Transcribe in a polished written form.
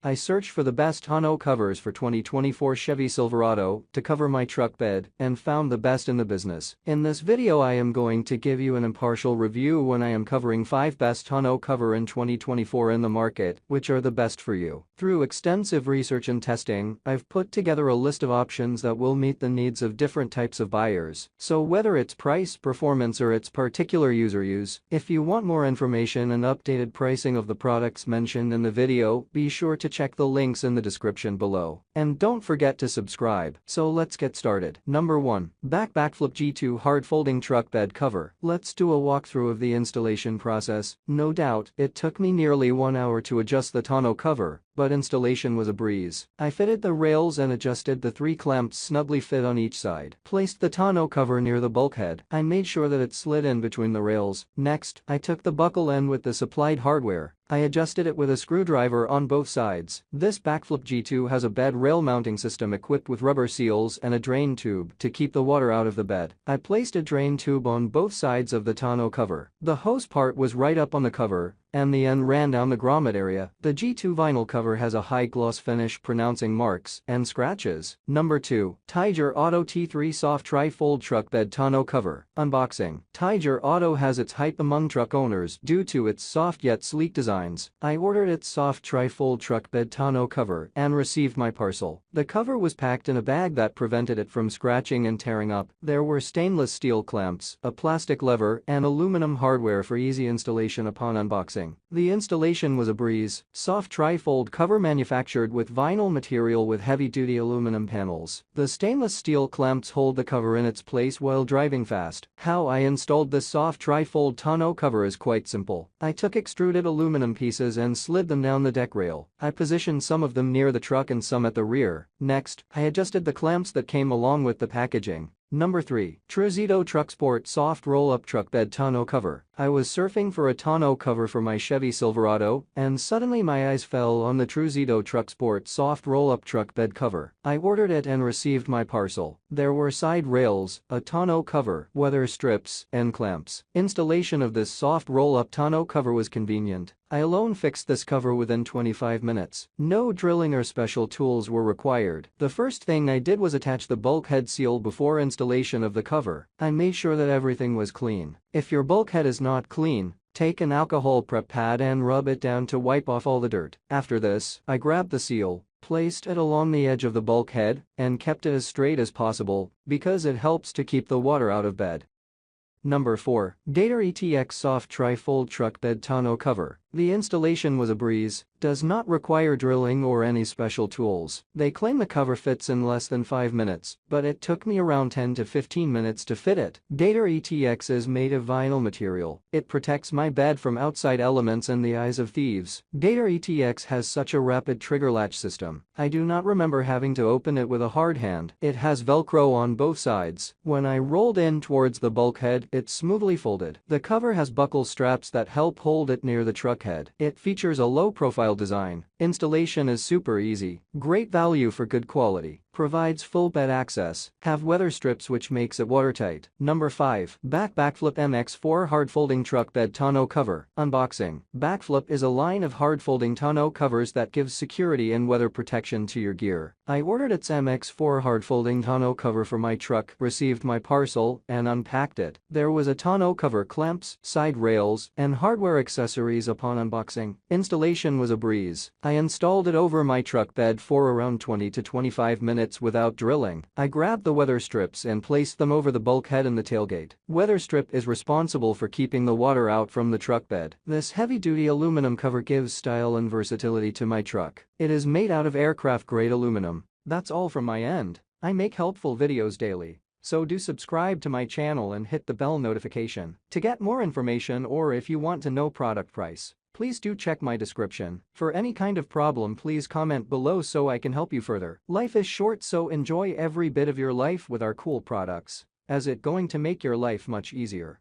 I searched for the best tonneau covers for 2024 Chevy Silverado to cover my truck bed and found the best in the business. In this video I am going to give you an impartial review when I am covering 5 best tonneau cover in 2024 in the market, which are the best for you. Through extensive research and testing, I've put together a list of options that will meet the needs of different types of buyers. So whether it's price, performance or its particular user use, if you want more information and updated pricing of the products mentioned in the video, be sure to check the links in the description below. And don't forget to subscribe. So let's get started. Number 1. Backflip G2 Hard Folding Truck Bed Cover. Let's do a walkthrough of the installation process. No doubt, it took me nearly 1 hour to adjust the tonneau cover, but installation was a breeze. I fitted the rails and adjusted the 3 clamps snugly fit on each side. Placed the tonneau cover near the bulkhead. I made sure that it slid in between the rails. Next, I took the buckle end with the supplied hardware. I adjusted it with a screwdriver on both sides. This Backflip G2 has a bed rail mounting system equipped with rubber seals and a drain tube to keep the water out of the bed. I placed a drain tube on both sides of the tonneau cover. The hose part was right up on the cover, and the end ran down the grommet area. The G2 vinyl cover has a high gloss finish pronouncing marks and scratches. Number 2. Tiger Auto T3 Soft Tri-Fold Truck Bed Tonneau Cover. Unboxing. Tiger Auto has its hype among truck owners due to its soft yet sleek designs. I ordered its soft tri-fold truck bed tonneau cover and received my parcel. The cover was packed in a bag that prevented it from scratching and tearing up. There were stainless steel clamps, a plastic lever, and aluminum hardware for easy installation upon unboxing. The installation was a breeze. Soft tri-fold cover manufactured with vinyl material with heavy-duty aluminum panels. The stainless steel clamps hold the cover in its place while driving fast. How I installed this soft tri-fold tonneau cover is quite simple. I took extruded aluminum pieces and slid them down the deck rail. I positioned some of them near the truck and some at the rear. Next, I adjusted the clamps that came along with the packaging. Number 3. Truzito Truck Sport Soft Roll-Up Truck Bed Tonneau Cover. I was surfing for a tonneau cover for my Chevy Silverado, and suddenly my eyes fell on the Truzito Truck Sport Soft Roll-Up Truck Bed Cover. I ordered it and received my parcel. There were side rails, a tonneau cover, weather strips, and clamps. Installation of this soft roll-up tonneau cover was convenient. I alone fixed this cover within 25 minutes. No drilling or special tools were required. The first thing I did was attach the bulkhead seal before installation of the cover. I made sure that everything was clean. If your bulkhead is not clean, take an alcohol prep pad and rub it down to wipe off all the dirt. After this, I grabbed the seal, placed it along the edge of the bulkhead, and kept it as straight as possible because it helps to keep the water out of bed. Number 4. Gator ETX Soft Tri-Fold Truck Bed Tonneau Cover. The installation was a breeze, does not require drilling or any special tools. They claim the cover fits in less than 5 minutes, but it took me around 10 to 15 minutes to fit it. Gator ETX is made of vinyl material. It protects my bed from outside elements and the eyes of thieves. Gator ETX has such a rapid trigger latch system. I do not remember having to open it with a hard hand. It has Velcro on both sides. When I rolled in towards the bulkhead, it smoothly folded. The cover has buckle straps that help hold it near the truck head. It features a low-profile design. Installation is super easy. Great value for good quality. Provides full bed access. Have weather strips which makes it watertight. Number 5. Backflip MX4 Hard Folding Truck Bed Tonneau Cover. Unboxing. Backflip is a line of hard folding tonneau covers that gives security and weather protection to your gear. I ordered its MX4 hard folding tonneau cover for my truck, received my parcel, and unpacked it. There was a tonneau cover, clamps, side rails, and hardware accessories upon unboxing. Installation was a breeze. I installed it over my truck bed for around 20 to 25 minutes without drilling. I grabbed the weather strips and placed them over the bulkhead and the tailgate. Weather strip is responsible for keeping the water out from the truck bed. This heavy-duty aluminum cover gives style and versatility to my truck. It is made out of aircraft-grade aluminum. That's all from my end. I make helpful videos daily, so do subscribe to my channel and hit the bell notification to get more information, or if you want to know product price, please do check my description. For any kind of problem, please comment below so I can help you further. Life is short, so enjoy every bit of your life with our cool products, as it's going to make your life much easier.